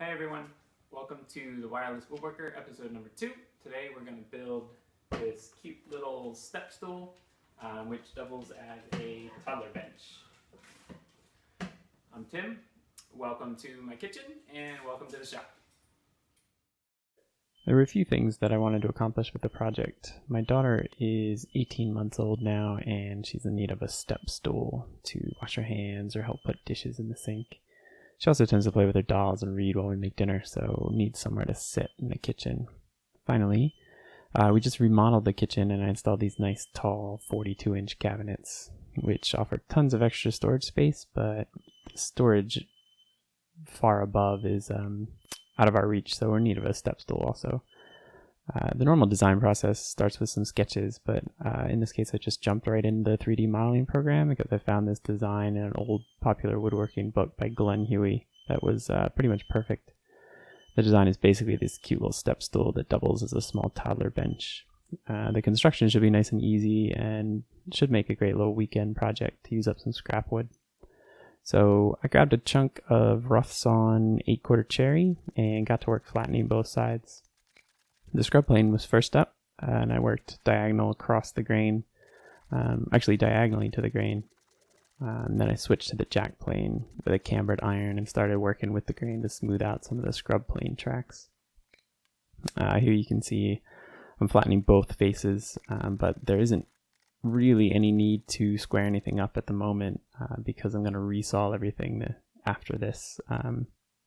Hi everyone, welcome to the Wireless Woodworker episode number 2. Today we're going to build this cute little step stool which doubles as a toddler bench. I'm Tim, welcome to my kitchen and welcome to the shop. There were a few things that I wanted to accomplish with the project. My daughter is 18 months old now and she's in need of a step stool to wash her hands or help put dishes in the sink. She also tends to play with her dolls and read while we make dinner, so needs somewhere to sit in the kitchen. Finally, we just remodeled the kitchen and I installed these nice tall 42-inch cabinets, which offer tons of extra storage space, but storage far above is out of our reach, so we're in need of a step stool also. The normal design process starts with some sketches, but in this case I just jumped right into the 3D modeling program because I found this design in an old popular woodworking book by Glenn Huey that was pretty much perfect. The design is basically this cute little step stool that doubles as a small toddler bench. The construction should be nice and easy and should make a great little weekend project to use up some scrap wood. So I grabbed a chunk of rough sawn 8/4 cherry and got to work flattening both sides. The scrub plane was first up, and I worked diagonal across the grain, actually diagonally to the grain. Then I switched to the jack plane with a cambered iron and started working with the grain to smooth out some of the scrub plane tracks. Here you can see I'm flattening both faces, but there isn't really any need to square anything up at the moment because I'm going to resaw everything after this,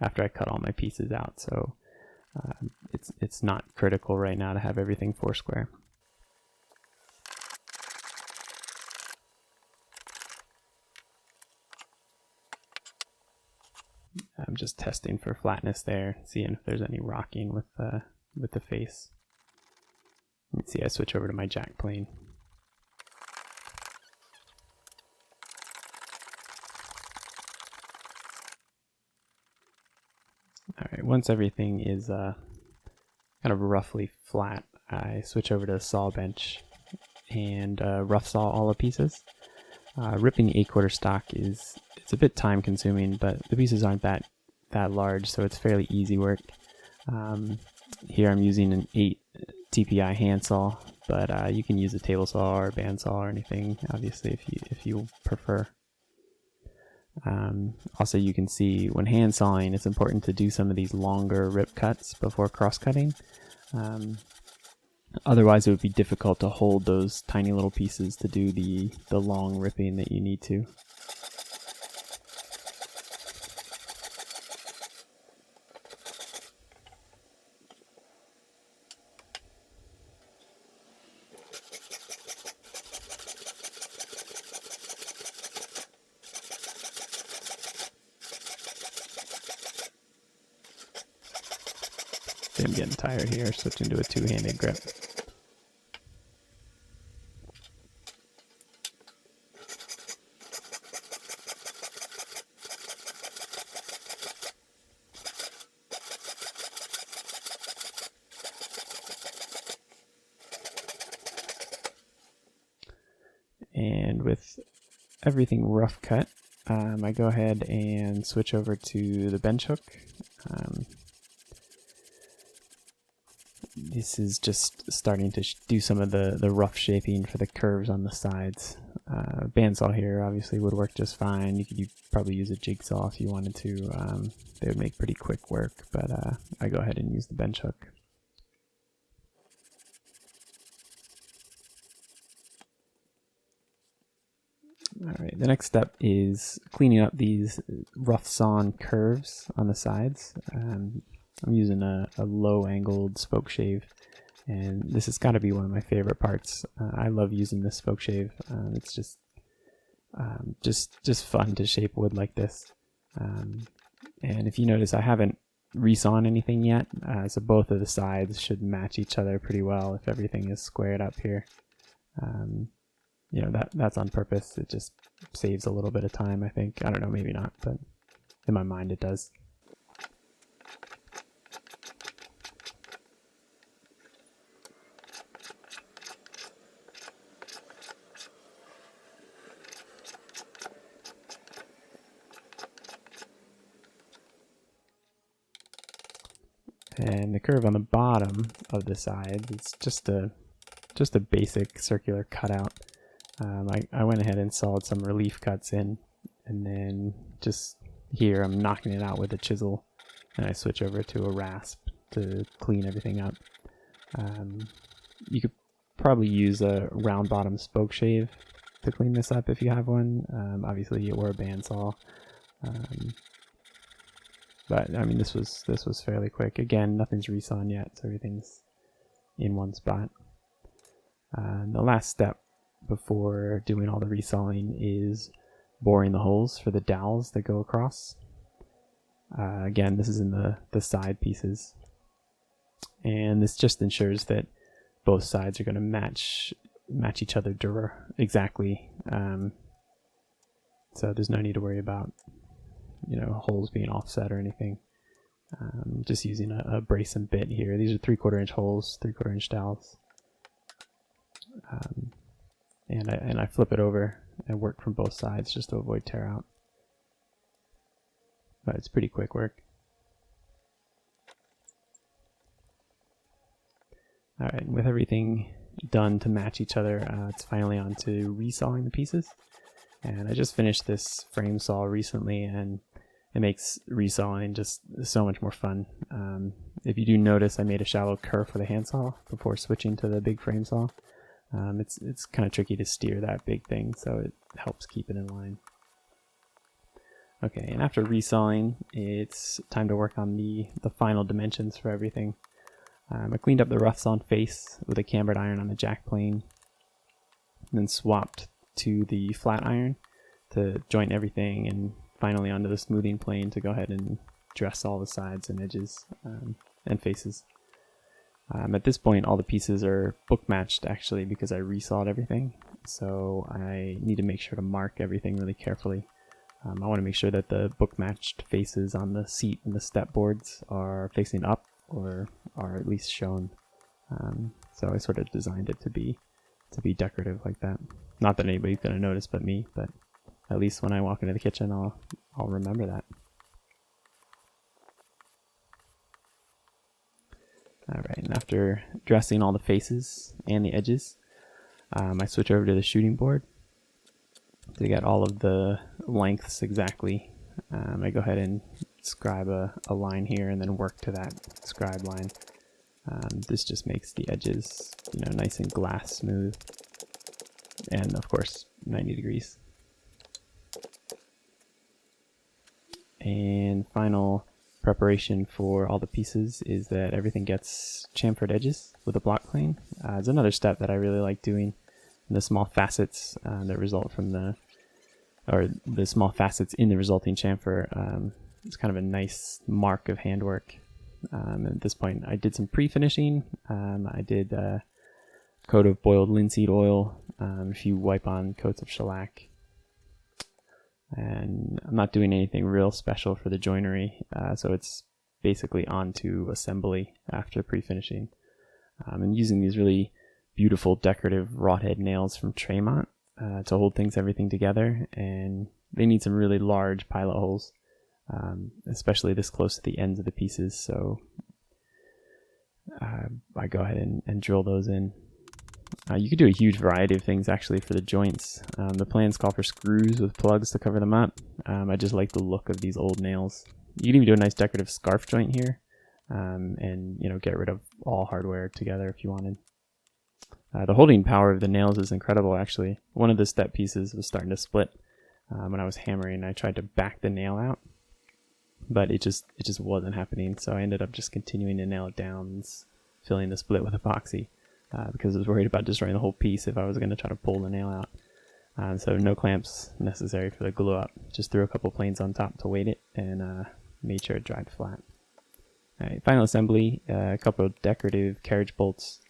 after I cut all my pieces out. So it's not critical right now to have everything foursquare. I'm just testing for flatness there, seeing if there's any rocking with the face. You can see I switch over to my jack plane. Alright, once everything is kind of roughly flat, I switch over to the saw bench and rough saw all the pieces. Ripping the 8/4 stock it's a bit time consuming, but the pieces aren't that large, so it's fairly easy work. Here I'm using an 8 TPI handsaw, but you can use a table saw or a bandsaw or anything, obviously, if you prefer. Also, you can see when hand sawing, it's important to do some of these longer rip cuts before cross cutting. Otherwise, it would be difficult to hold those tiny little pieces to do the long ripping that you need to. I'm getting tired here, switching to a two-handed grip. And with everything rough cut, I go ahead and switch over to the bench hook. This is just starting to do some of the rough shaping for the curves on the sides. Bandsaw here obviously would work just fine. You could probably use a jigsaw if you wanted to. They would make pretty quick work, but I go ahead and use the bench hook. Alright, the next step is cleaning up these rough sawn curves on the sides. I'm using a low-angled spoke shave, and this has got to be one of my favorite parts. I love using this spoke shave. It's just fun to shape wood like this. And if you notice, I haven't resawn anything yet, so both of the sides should match each other pretty well if everything is squared up here. That's on purpose. It just saves a little bit of time, I think. I don't know, maybe not, but in my mind it does. And the curve on the bottom of the side is just a basic circular cutout. I went ahead and sawed some relief cuts in, and then just here I'm knocking it out with a chisel, and I switch over to a rasp to clean everything up. You could probably use a round bottom spoke shave to clean this up if you have one, obviously, or a bandsaw. But I mean, this was fairly quick. Again, nothing's resawn yet, so everything's in one spot. The last step before doing all the resawing is boring the holes for the dowels that go across. Again, this is in the side pieces, and this just ensures that both sides are going to match each other exactly. So there's no need to worry about holes being offset or anything. Just using a brace and bit here. These are 3/4 inch holes, 3/4 inch dowels. And I flip it over and work from both sides just to avoid tear out. But it's pretty quick work. Alright, with everything done to match each other, it's finally on to resawing the pieces. And I just finished this frame saw recently, and it makes resawing just so much more fun. If you do notice, I made a shallow kerf with a handsaw before switching to the big frame saw. It's kind of tricky to steer that big thing, so it helps keep it in line. Okay, and after resawing, it's time to work on the final dimensions for everything. I cleaned up the rough sawn face with a cambered iron on the jack plane, and then swapped to the flat iron to joint everything, and finally onto the smoothing plane to go ahead and dress all the sides and edges and faces. At this point, all the pieces are book matched actually, because I resawed everything, so I need to make sure to mark everything really carefully. I want to make sure that the book matched faces on the seat and the step boards are facing up, or are at least shown. So I sort of designed it to be decorative like that. Not that anybody's going to notice but me, but at least when I walk into the kitchen, I'll remember that. Alright, and after dressing all the faces and the edges, I switch over to the shooting board to get all of the lengths exactly. I go ahead and scribe a line here and then work to that scribe line. This just makes the edges, nice and glass smooth, and of course 90 degrees. And final preparation for all the pieces is that everything gets chamfered edges with a block plane. It's another step that I really like doing. And the small facets that result from the small facets in the resulting chamfer, it's kind of a nice mark of handwork. At this point, I did some pre-finishing. I did a coat of boiled linseed oil, a few wipe-on coats of shellac. And I'm not doing anything real special for the joinery, so it's basically on to assembly after pre-finishing. And using these really beautiful decorative wrought head nails from Tremont to hold everything together, and they need some really large pilot holes, especially this close to the ends of the pieces, so I go ahead and drill those in. You could do a huge variety of things actually for the joints. The plans call for screws with plugs to cover them up. I just like the look of these old nails. You can even do a nice decorative scarf joint here, and get rid of all hardware together if you wanted. The holding power of the nails is incredible actually. One of the step pieces was starting to split when I was hammering. I tried to back the nail out, but it just wasn't happening, so I ended up just continuing to nail it down, filling the split with epoxy. Because I was worried about destroying the whole piece if I was going to try to pull the nail out. So no clamps necessary for the glue up. Just threw a couple planes on top to weight it, and made sure it dried flat. Alright, final assembly, a couple of decorative carriage bolts.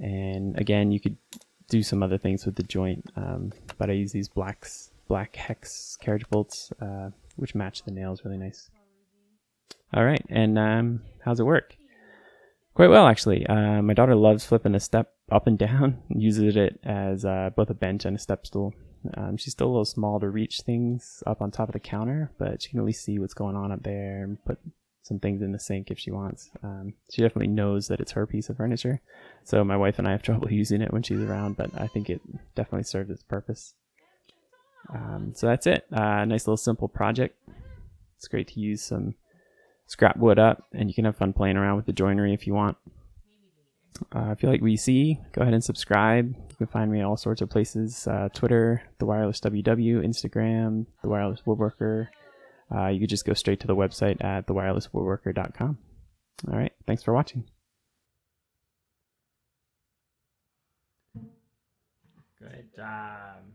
And again, you could do some other things with the joint, but I use these black hex carriage bolts, which match the nails really nice. Alright, and how's it work? Quite well, actually. My daughter loves flipping a step up and down, uses it as both a bench and a step stool. She's still a little small to reach things up on top of the counter, but she can at least see what's going on up there and put some things in the sink if she wants. She definitely knows that it's her piece of furniture. So my wife and I have trouble using it when she's around, but I think it definitely serves its purpose. So that's it. Nice little simple project. It's great to use some scrap wood up, and you can have fun playing around with the joinery if you want. If you like what you see, go ahead and subscribe. You can find me all sorts of places. Twitter, The Wireless WW, Instagram, The Wireless Woodworker. You could just go straight to the website at thewirelesswoodworker.com. All right, thanks for watching. Good job.